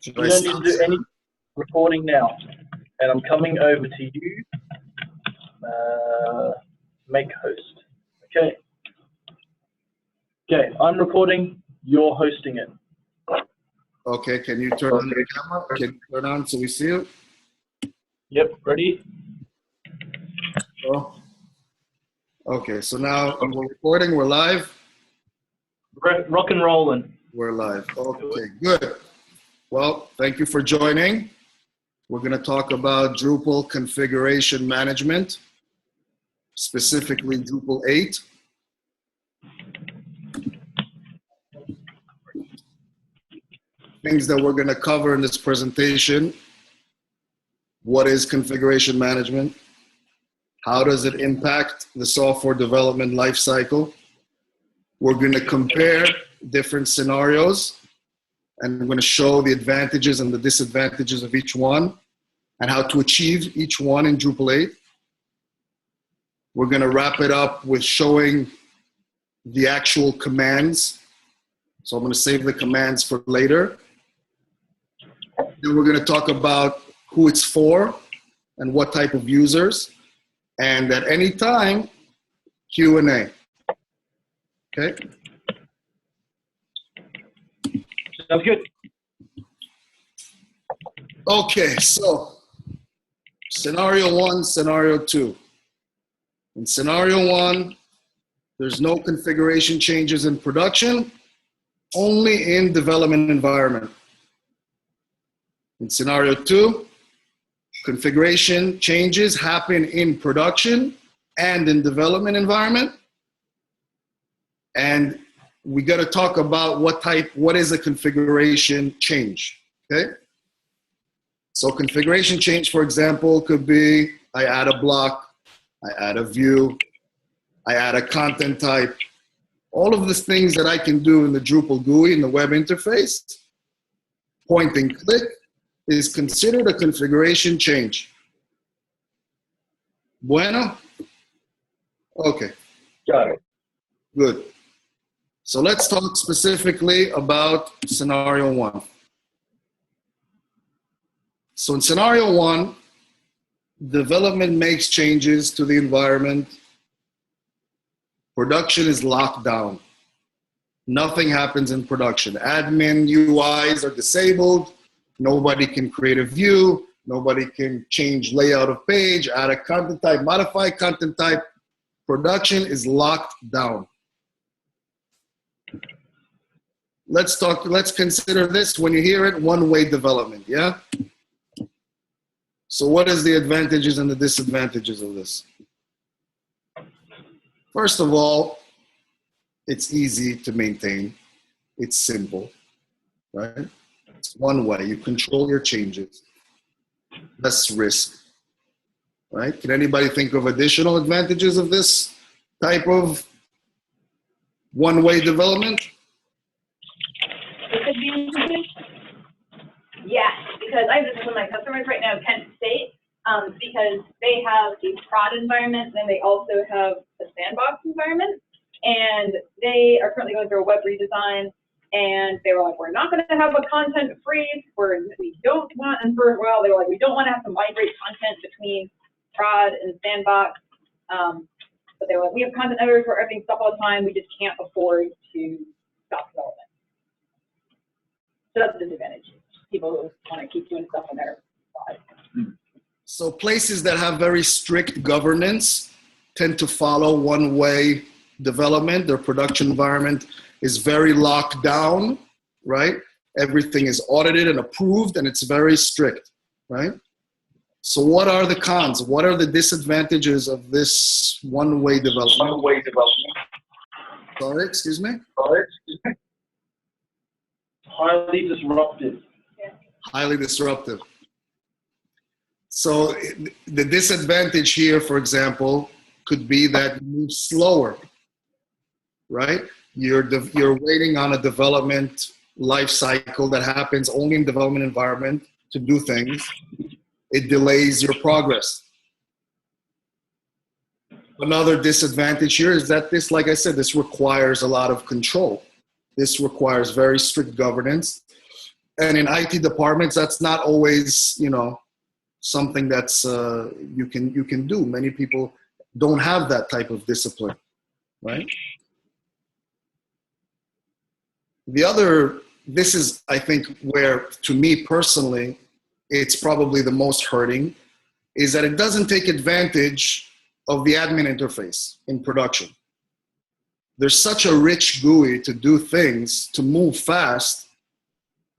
Should You I don't need to do start? any recording now. And I'm coming over to you. Make host. Okay. Okay, I'm recording. You're hosting it. Okay, can you turn on your camera? Can you turn on so we see it? Yep, ready? Oh. Okay, so now we're recording, we're live? Rock and rolling. We're live. Okay, good. Well, thank you for joining. We're going to talk about Drupal configuration management, specifically Drupal 8. Things that we're going to cover in this presentation. What is configuration management? How does it impact the software development lifecycle? We're going to compare different scenarios, and I'm going to show the advantages and the disadvantages of each one and how to achieve each one in Drupal 8. We're going to wrap it up with showing the actual commands. So I'm going to save the commands for later. Then we're going to talk about who it's for and what type of users. And at any time, Q&A. Okay? Sounds good. Okay, so scenario 1, scenario 2. In scenario 1, there's no configuration changes in production, only in development environment. In scenario 2, configuration changes happen in production and in development environment. And we got to talk about what is a configuration change, okay? So configuration change, for example, could be I add a block, I add a view, I add a content type. All of the things that I can do in the Drupal GUI, in the web interface, point and click, is considered a configuration change. Bueno? Okay. Got it. Good. So let's talk specifically about scenario 1. So in scenario 1, development makes changes to the environment. Production is locked down. Nothing happens in production. Admin UIs are disabled. Nobody can create a view. Nobody can change layout of page, add a content type, modify content type. Production is locked down. Let's consider this, when you hear it, one-way development, yeah? So what is the advantages and the disadvantages of this? First of all, it's easy to maintain. It's simple, right? It's one way. You control your changes. Less risk, right? Can anybody think of additional advantages of this type of one-way development? Disadvantages? Yes, because I have this with my customers right now, Kent State, because they have a prod environment and they also have a sandbox environment, and they are currently going through a web redesign. And they were like, we're not going to have a content freeze. We don't want, and for a while they were like, we don't want to have to migrate content between prod and sandbox. But they were like, we have content editors where everything's stuff all the time. We just can't afford to stop development. So that's the disadvantage. People who want to keep doing stuff on their side. So places that have very strict governance tend to follow one-way development. Their production environment is very locked down, right? Everything is audited and approved, and it's very strict, right? So what are the cons? What are the disadvantages of this one-way development? One-way development. Sorry, excuse me? Highly disruptive. Yeah. Highly disruptive. So the disadvantage here, for example, could be that you move slower, right? You're waiting on a development life cycle that happens only in development environment to do things. It delays your progress. Another disadvantage here is that this, like I said, this requires a lot of control. This requires very strict governance. And in IT departments, that's not always, you know, something that's you can do. Many people don't have that type of discipline, right? This is, I think, where, to me personally, it's probably the most hurting, is that it doesn't take advantage of the admin interface in production. There's such a rich GUI to do things, to move fast.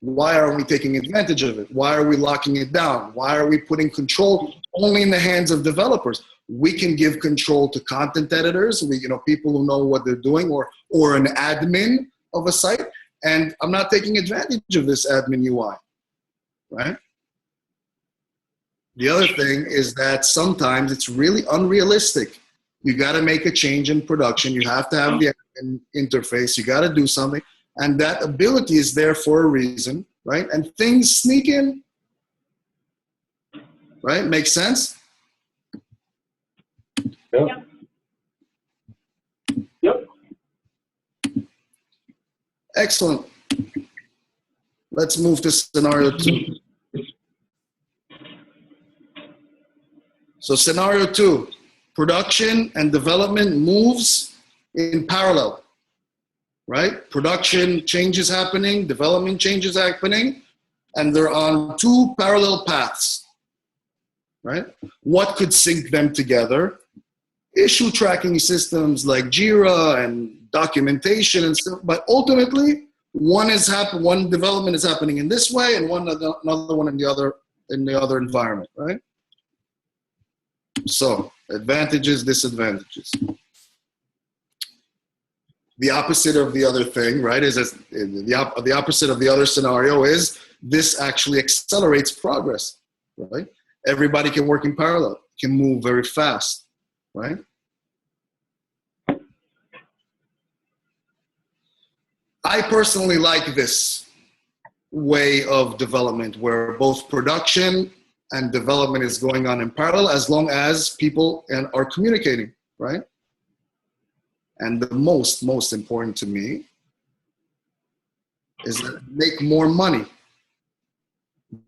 Why aren't we taking advantage of it? Why are we locking it down? Why are we putting control only in the hands of developers? We can give control to content editors, people who know what they're doing, or an admin of a site. And I'm not taking advantage of this admin UI, right? The other thing is that sometimes it's really unrealistic. You got to make a change in production. You have to have the admin interface. You got to do something. And that ability is there for a reason, right? And things sneak in, right? Makes sense? Yep. Yep. Excellent. Let's move to scenario 2. So scenario 2, production and development moves in parallel. Right? Production changes happening, development changes happening, and they're on 2 parallel paths, right? What could sync them together? Issue tracking systems like Jira and documentation and stuff, but ultimately, one development is happening in this way and another one in the other environment, right? So, advantages, disadvantages. The opposite of the other thing, right, the opposite of the other scenario is this actually accelerates progress, right? Everybody can work in parallel, can move very fast, right? I personally like this way of development where both production and development is going on in parallel as long as people are communicating, right? And the most important to me is that make more money.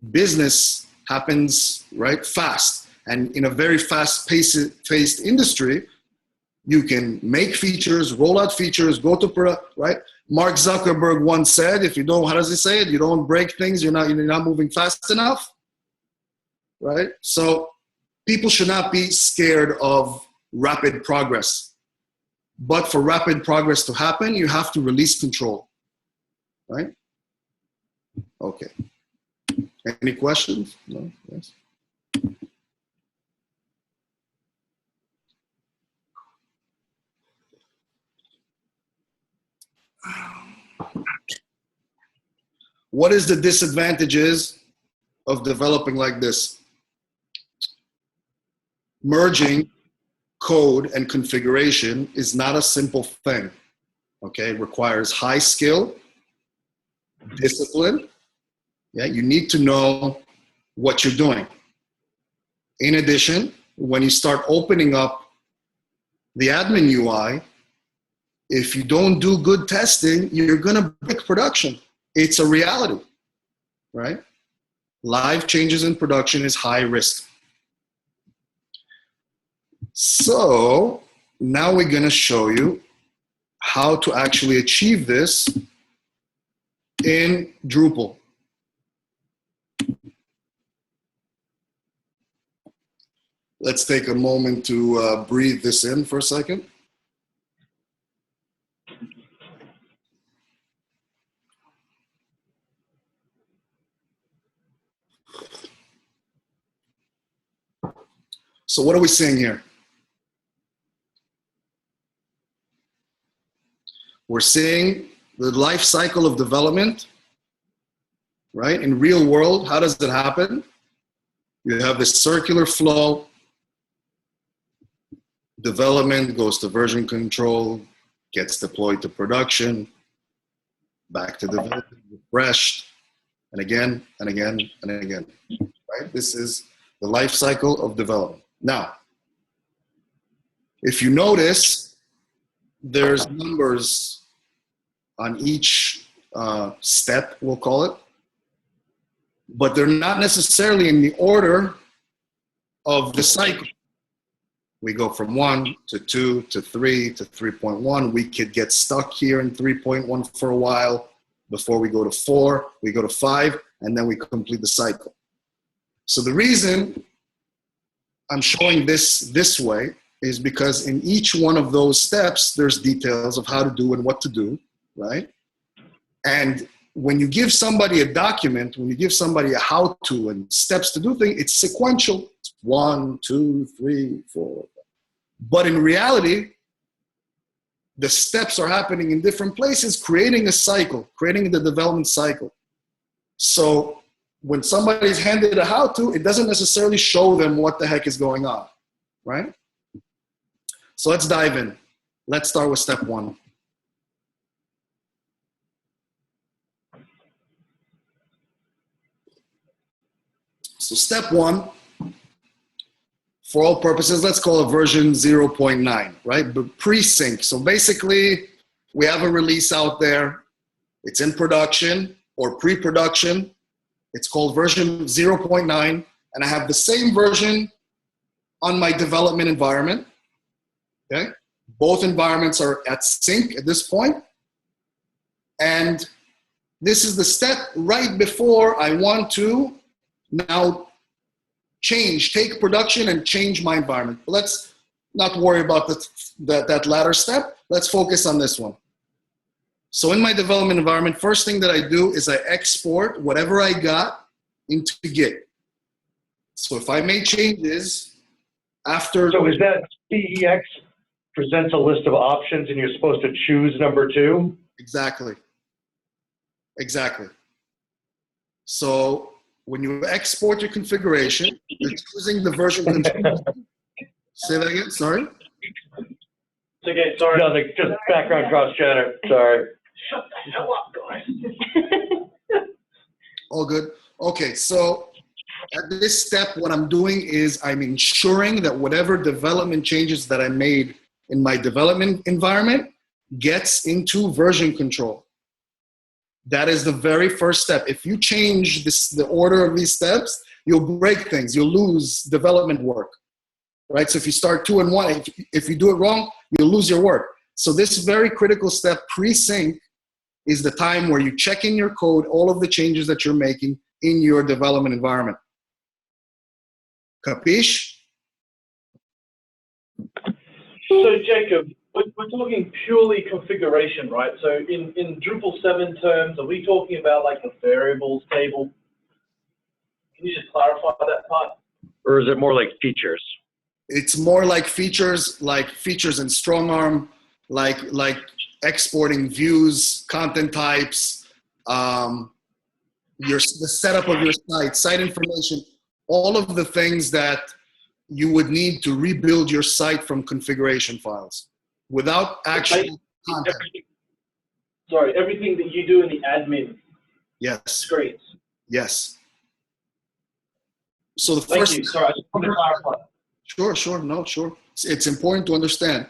Business happens, right, fast. And in a very fast-paced industry, you can make features, roll out features, go to product, right? Mark Zuckerberg once said, if you don't, how does he say it? You don't break things, you're not moving fast enough, right? So people should not be scared of rapid progress. But for rapid progress to happen, you have to release control, right? Okay. Any questions? No? Yes? What is the disadvantages of developing like this? Merging code and configuration is not a simple thing, okay? It requires high skill, discipline. Yeah, you need to know what you're doing. In addition, when you start opening up the admin UI, if you don't do good testing, you're gonna break production. It's a reality, right? Live changes in production is high risk. So now we're gonna show you how to actually achieve this in Drupal. Let's take a moment to breathe this in for a second. So what are we seeing here? We're seeing the life cycle of development, right? In real world, how does it happen? You have this circular flow. Development goes to version control, gets deployed to production, back to development, refreshed, and again, and again, and again, right? This is the life cycle of development. Now, if you notice, there's numbers on each step, we'll call it, but they're not necessarily in the order of the cycle. We go from 1 to 2 to 3 to 3.1. We could get stuck here in 3.1 for a while before we go to 4, we go to 5, and then we complete the cycle. So the reason I'm showing this way is because in each one of those steps, there's details of how to do and what to do, right? And when you give somebody a document, when you give somebody a how-to and steps to do things, it's sequential. It's 1, 2, 3, 4. But in reality, the steps are happening in different places, creating a cycle, creating the development cycle. So when somebody's handed a how-to, it doesn't necessarily show them what the heck is going on, right? So let's dive in. Let's start with step 1. So step 1, for all purposes, let's call it version 0.9, right? But pre-sync. So basically, we have a release out there. It's in production or pre-production. It's called version 0.9, and I have the same version on my development environment, okay? Both environments are at sync at this point. And this is the step right before I want to now take production and change my environment. But let's not worry about that latter step. Let's focus on this one. So in my development environment, first thing that I do is I export whatever I got into Git. So if I make changes after... So is that CEX presents a list of options and you're supposed to choose number 2? Exactly. Exactly. So when you export your configuration, you're choosing the version control. Say that again, sorry? It's okay, sorry. Nothing, just background cross chatter, sorry. Shut the hell up, guys. All good. Okay, so at this step, what I'm doing is I'm ensuring that whatever development changes that I made in my development environment gets into version control. That is the very first step. If you change the order of these steps, you'll break things. You'll lose development work, right? So if you start 2 and 1, if you do it wrong, you'll lose your work. So this very critical step, pre-sync, is the time where you check in your code, all of the changes that you're making in your development environment. Capiche? So Jacob, we're talking purely configuration, right? So in Drupal 7 terms, are we talking about like a variables table? Can you just clarify that part? Or is it more like features? It's more like features in StrongArm, like exporting views, content types, the setup of your site information, all of the things that you would need to rebuild your site from configuration files without actual content. Everything that you do in the admin screens. Yes. So the Thank first. you. Sorry, I just want to clarify. Sure. It's important to understand.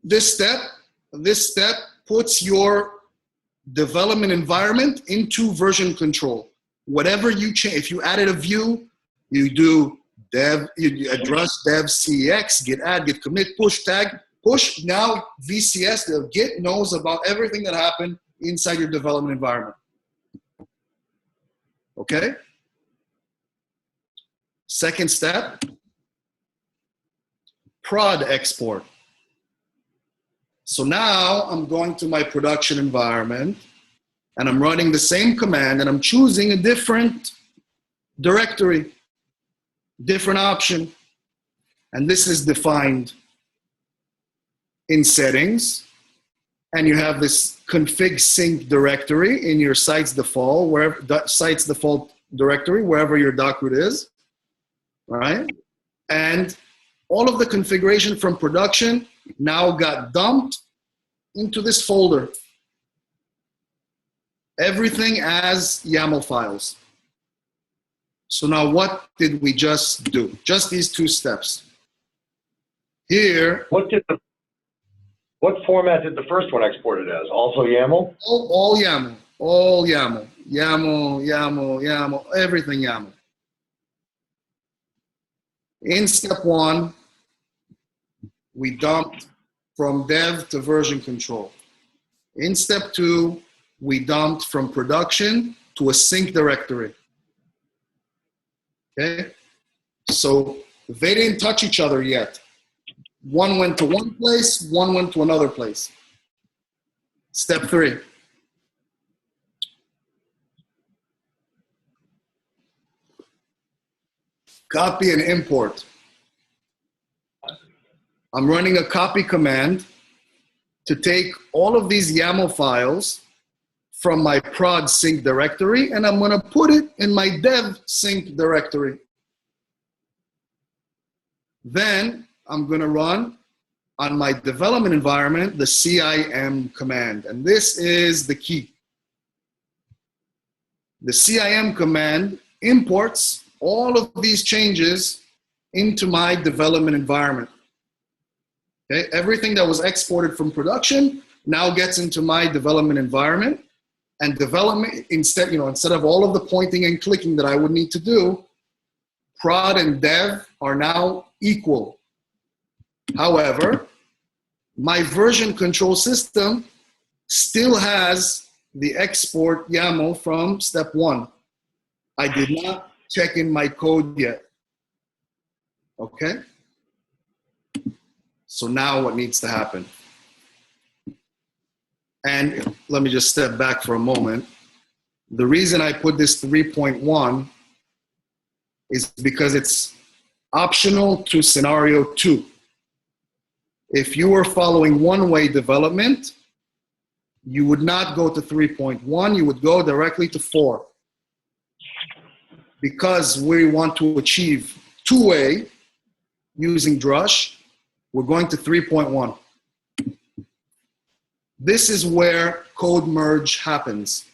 This step puts your development environment into version control. Whatever you change, if you added a view, you do drush dev CEX, git add, git commit, push tag, push. Now VCS, the Git knows about everything that happened inside your development environment. Okay? Second step, prod export. So now I'm going to my production environment and I'm running the same command and I'm choosing a different directory, different option. And this is defined in settings. And you have this config sync directory in your site's default, directory, wherever your doc root is, right? And all of the configuration from production now got dumped into this folder. Everything as YAML files. So now what did we just do? Just these 2 steps. Here. What format did the first one export it as? Also YAML? All YAML. all YAML, YAML, YAML, YAML, everything YAML. In step one, we dumped from dev to version control. In step two, we dumped from production to a sync directory. Okay? So they didn't touch each other yet. One went to one place, one went to another place. Step three. Copy and import. I'm running a copy command to take all of these YAML files from my prod sync directory, and I'm gonna put it in my dev sync directory. Then I'm gonna run on my development environment the CIM command, and this is the key. The CIM command imports all of these changes into my development environment. Okay, everything that was exported from production now gets into my development environment, and development, instead of all of the pointing and clicking that I would need to do, prod and dev are now equal. However, my version control system still has the export YAML from step one. I did not check in my code yet. Okay? So now what needs to happen? And let me just step back for a moment. The reason I put this 3.1 is because it's optional to scenario 2. If you were following one-way development, you would not go to 3.1, you would go directly to 4. Because we want to achieve two-way using drush, we're going to 3.1. This is where code merge happens,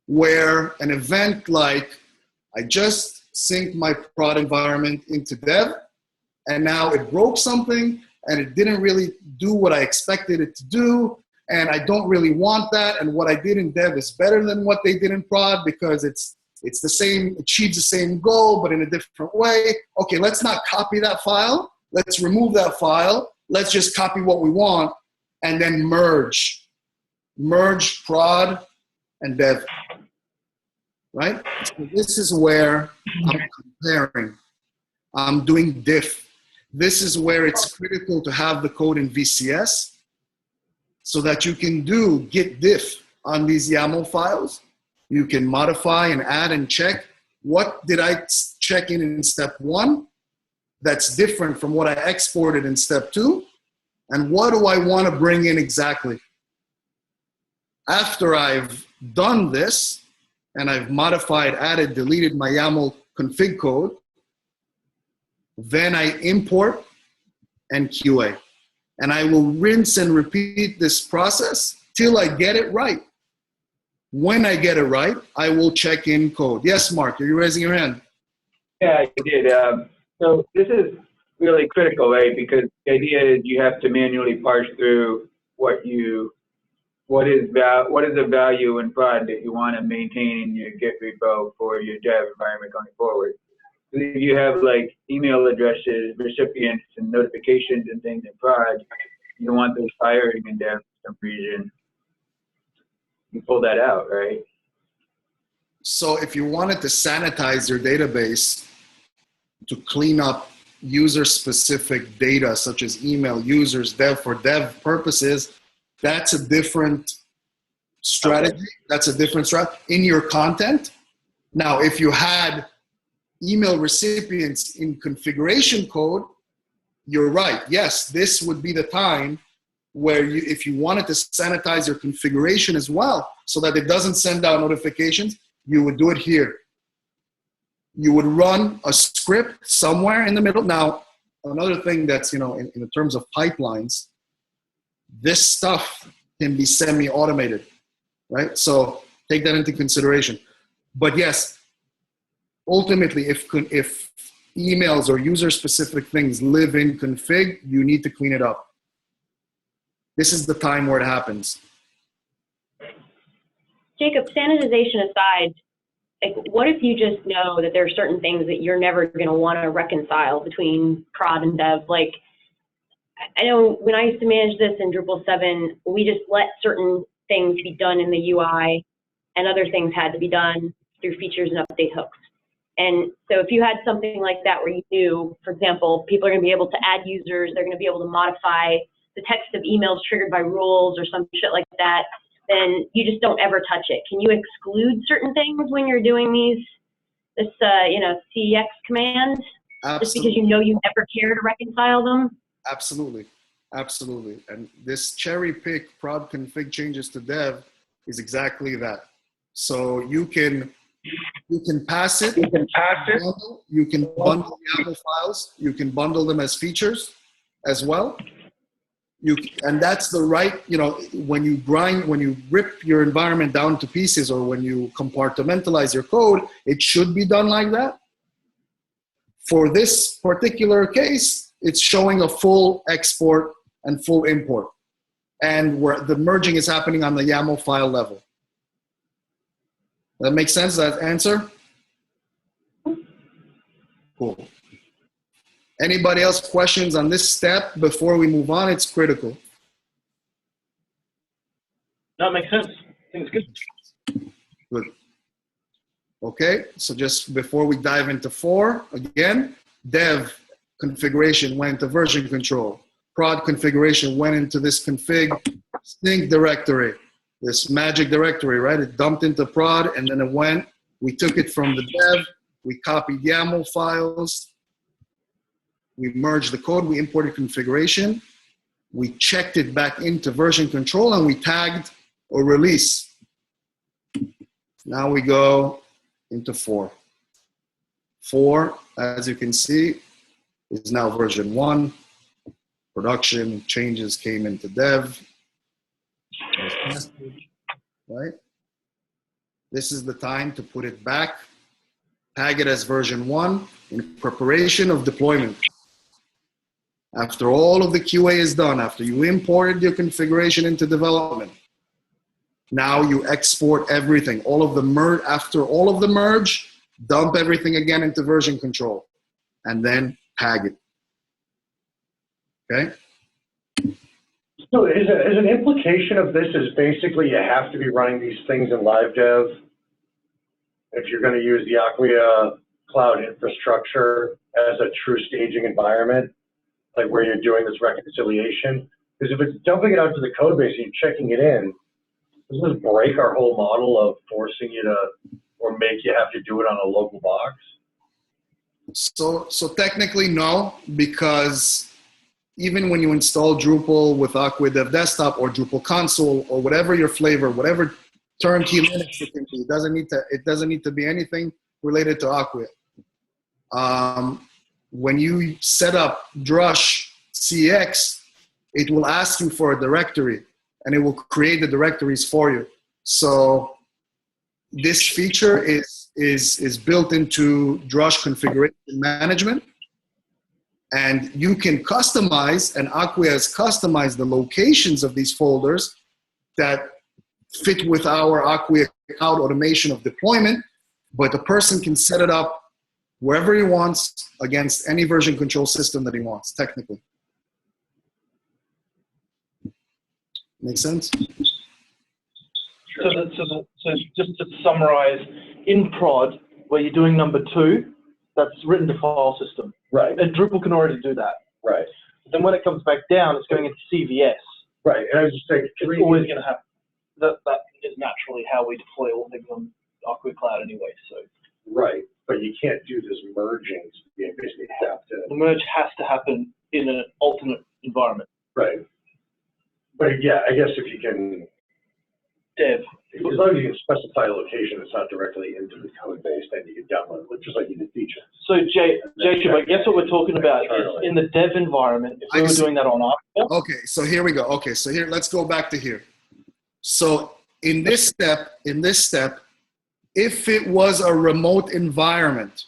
where an event like I just synced my prod environment into dev, and now it broke something, and it didn't really do what I expected it to do, and I don't really want that, and what I did in dev is better than what they did in prod because it's the same, achieves the same goal, but in a different way. Okay, let's not copy that file. Let's remove that file. Let's just copy what we want and then merge. Merge prod and dev, right? So this is where I'm comparing. I'm doing diff. This is where it's critical to have the code in VCS so that you can do git diff on these YAML files. You can modify and add and check. What did I check in step 1 that's different from what I exported in step 2? And what do I want to bring in exactly? After I've done this, and I've modified, added, deleted my YAML config code, then I import and QA. And I will rinse and repeat this process till I get it right. When I get it right, I will check in code. Yes, Mark, are you raising your hand? Yeah, I did. So this is really critical, right? Because the idea is you have to manually parse through what is the value in prod that you want to maintain in your Git repo for your dev environment going forward. So if you have like email addresses, recipients, and notifications and things in prod, you don't want those firing in dev for some reason. You pull that out, right? So if you wanted to sanitize your database to clean up user-specific data, such as email, users, dev for dev purposes, that's a different strategy. Okay. That's a different strategy in your content. Now, if you had email recipients in configuration code, you're right. Yes, this would be the time where you, if you wanted to sanitize your configuration as well, so that it doesn't send out notifications, you would do it here. You would run a script somewhere in the middle. Now, another thing that's, in terms of pipelines, this stuff can be semi-automated, right? So take that into consideration. But yes, ultimately, if emails or user-specific things live in config, you need to clean it up. This is the time where it happens. Jacob, sanitization aside, like, what if you just know that there are certain things that you're never going to want to reconcile between prod and dev? Like, I know when I used to manage this in Drupal 7, we just let certain things be done in the UI, and other things had to be done through features and update hooks. And so if you had something like that where you knew, for example, people are going to be able to add users, they're going to be able to modify the text of emails triggered by rules or some shit like that, then you just don't ever touch it. Can you exclude certain things when you're doing this CEX command? Absolutely. Just because you know you never care to reconcile them? Absolutely. Absolutely. And this cherry pick prod config changes to dev is exactly that. So you can pass it. You can pass it. You can bundle YAML files. You can bundle them as features as well. And that's the right, when you rip your environment down to pieces, or when you compartmentalize your code, it should be done like that. For this particular case, it's showing a full export and full import, and where the merging is happening on the YAML file level. That makes sense, that answer? Cool. Anybody else questions on this step before we move on? It's critical. That makes sense. I think it's good. Good. Okay, so just before we dive into 4, again, dev configuration went to version control. Prod configuration went into this config sync directory, this magic directory, right? It dumped into prod, and then we took it from the dev, we copied YAML files, we merged the code, we imported configuration, we checked it back into version control, and we tagged or release. Now we go into 4. 4, as you can see, is now version 1. Production changes came into dev. Right? This is the time to put it back, tag it as version 1 in preparation of deployment. After all of the QA is done, after you imported your configuration into development, now you export everything. After all of the merge, dump everything again into version control, and then tag it. Okay? So is an implication of this is basically you have to be running these things in live dev if you're going to use the Acquia cloud infrastructure as a true staging environment, like where you're doing this reconciliation? Because if it's dumping it out to the code base and you're checking it in, doesn't this break our whole model of forcing you to, or make you have to do it on a local box? So technically no, because even when you install Drupal with Acquia Dev Desktop or Drupal Console or whatever your flavor, whatever turnkey Linux it can be, it doesn't need to be anything related to Acquia. When you set up drush CX, it will ask you for a directory, and it will create the directories for you. So this feature is built into drush configuration management, and you can customize, and Acquia has customized the locations of these folders that fit with our Acquia cloud automation of deployment, but the person can set it up wherever he wants against any version control system that he wants, technically. Make sense? So just to summarize, in prod, where you're doing number 2, that's written to file system. Right. And Drupal can already do that. Right. Then when it comes back down, it's going into CVS. Right. And I was just saying, It's always going to happen. That is naturally how we deploy all things on Acquia Cloud anyway. So. Right. But you can't do this merging. You basically have to. The merge has to happen in an alternate environment. Right. But yeah, I guess if you can. Dev. As long as you can specify a location that's not directly into the code base, then you can download it, just like you did feature. So Jacob, I guess what we're talking about is in the dev environment, if we were doing that on Acquia. Okay, so here we go. Okay, so here, let's go back to here. So in this step, if it was a remote environment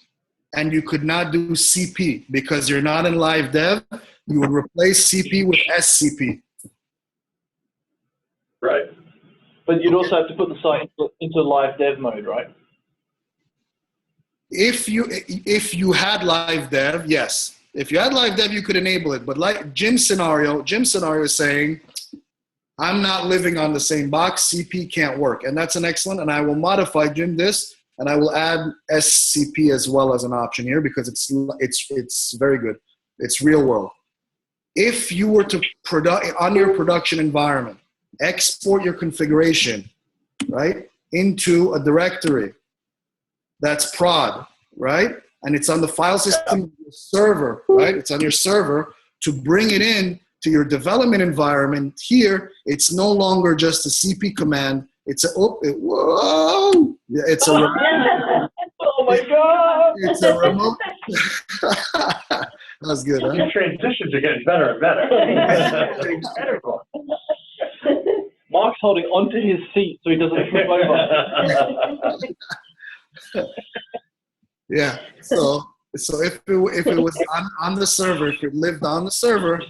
and you could not do CP because you're not in live dev, you would replace CP with SCP. Right. But you'd also have to put the site into live dev mode, right? If you had live dev, yes. If you had live dev, you could enable it. But like Jim's scenario is saying, I'm not living on the same box. CP can't work, and that's an excellent. And I will modify Jim this, and I will add SCP as well as an option here because it's very good. It's real world. If you were to on your production environment, export your configuration, right, into a directory that's prod, right, and it's on the file system server, right, it's on your server, to bring it in to your development environment. Here, it's no longer just a CP command. It's a whoa! It's a oh my god! It's a remote. That was good, huh? Your transitions are getting better and better. Incredible. Mark's holding onto his seat so he doesn't flip over. Yeah. So if it was on the server, if it lived on the server,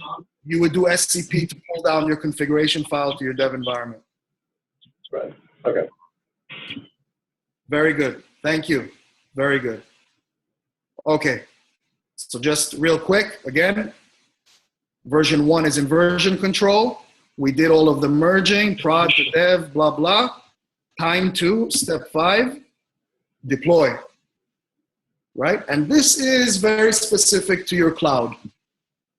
you would do SCP to pull down your configuration file to your dev environment. Right. Okay. Very good. Thank you. Very good. Okay. So just real quick, again, version 1 is in version control. We did all of the merging, prod to dev, blah, blah. Time 2, step 5, deploy. Right? And this is very specific to your cloud.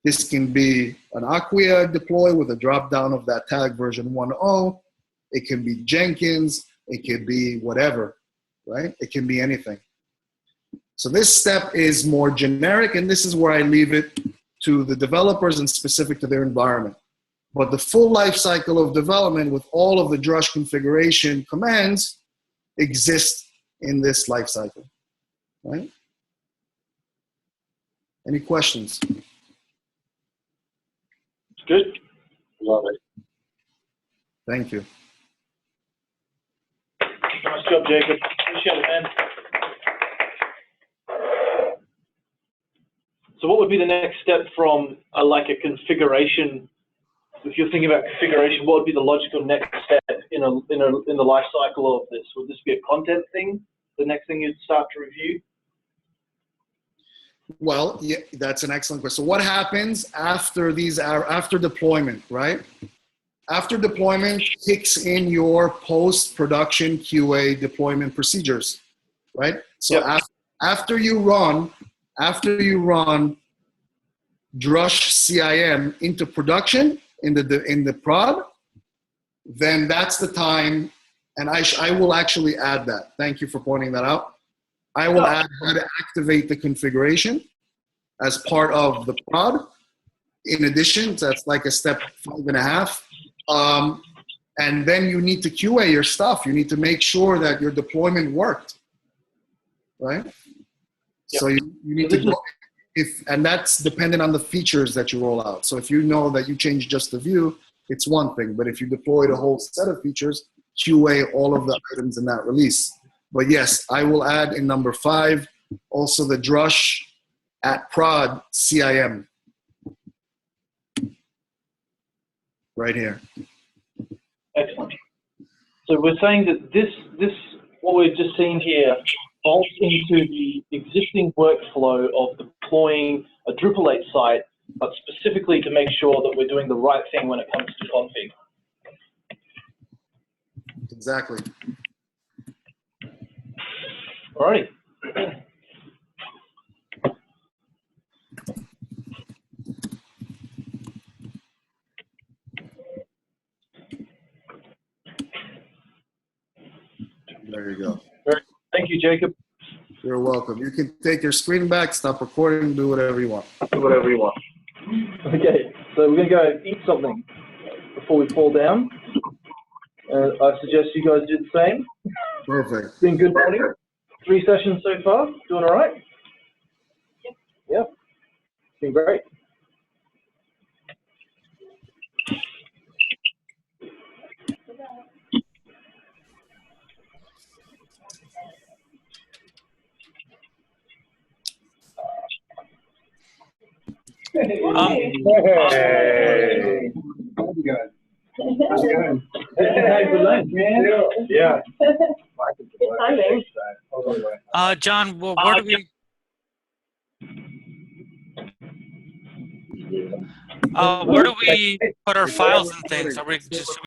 This can be an Acquia deploy with a drop down of that tag version 1.0. It can be Jenkins. It could be whatever, right? It can be anything. So this step is more generic, and this is where I leave it to the developers and specific to their environment. But the full life cycle of development with all of the drush configuration commands exist in this life cycle, right? Any questions? Good. Love it. Thank you. Nice job, Jacob. Appreciate it, man. So what would be the next step from like a configuration? If you're thinking about configuration, what would be the logical next step in the life cycle of this? Would this be a content thing? The next thing you'd start to review? Well, yeah, that's an excellent question. So what happens after after deployment, right? After deployment kicks in your post-production QA deployment procedures, right? So yep. after you run drush CIM into production in the prod, then that's the time, and I will actually add that. Thank you for pointing that out. I will add how to activate the configuration as part of the prod. In addition, that's like a step 5.5. And then you need to QA your stuff. You need to make sure that your deployment worked, right? Yep. So you need to go, and that's dependent on the features that you roll out. So if you know that you change just the view, it's one thing. But if you deployed a whole set of features, QA all of the items in that release. But yes, I will add in number 5 also the drush at prod CIM right here. Excellent. So we're saying that this what we've just seen here bolts into the existing workflow of deploying a Drupal 8 site, but specifically to make sure that we're doing the right thing when it comes to config. Exactly. All right. There you go. Thank you, Jacob. You're welcome. You can take your screen back, stop recording, do whatever you want. Do whatever you want. Okay, so we're going to go eat something before we fall down. I suggest you guys do the same. Perfect. It's been good morning. 3 sessions so far. Doing all right? Yeah. It's been great. Hey. How's it going? How's it going? Good lunch, man. Yeah. Good timing. John, well, where do we put our files and things? Are we just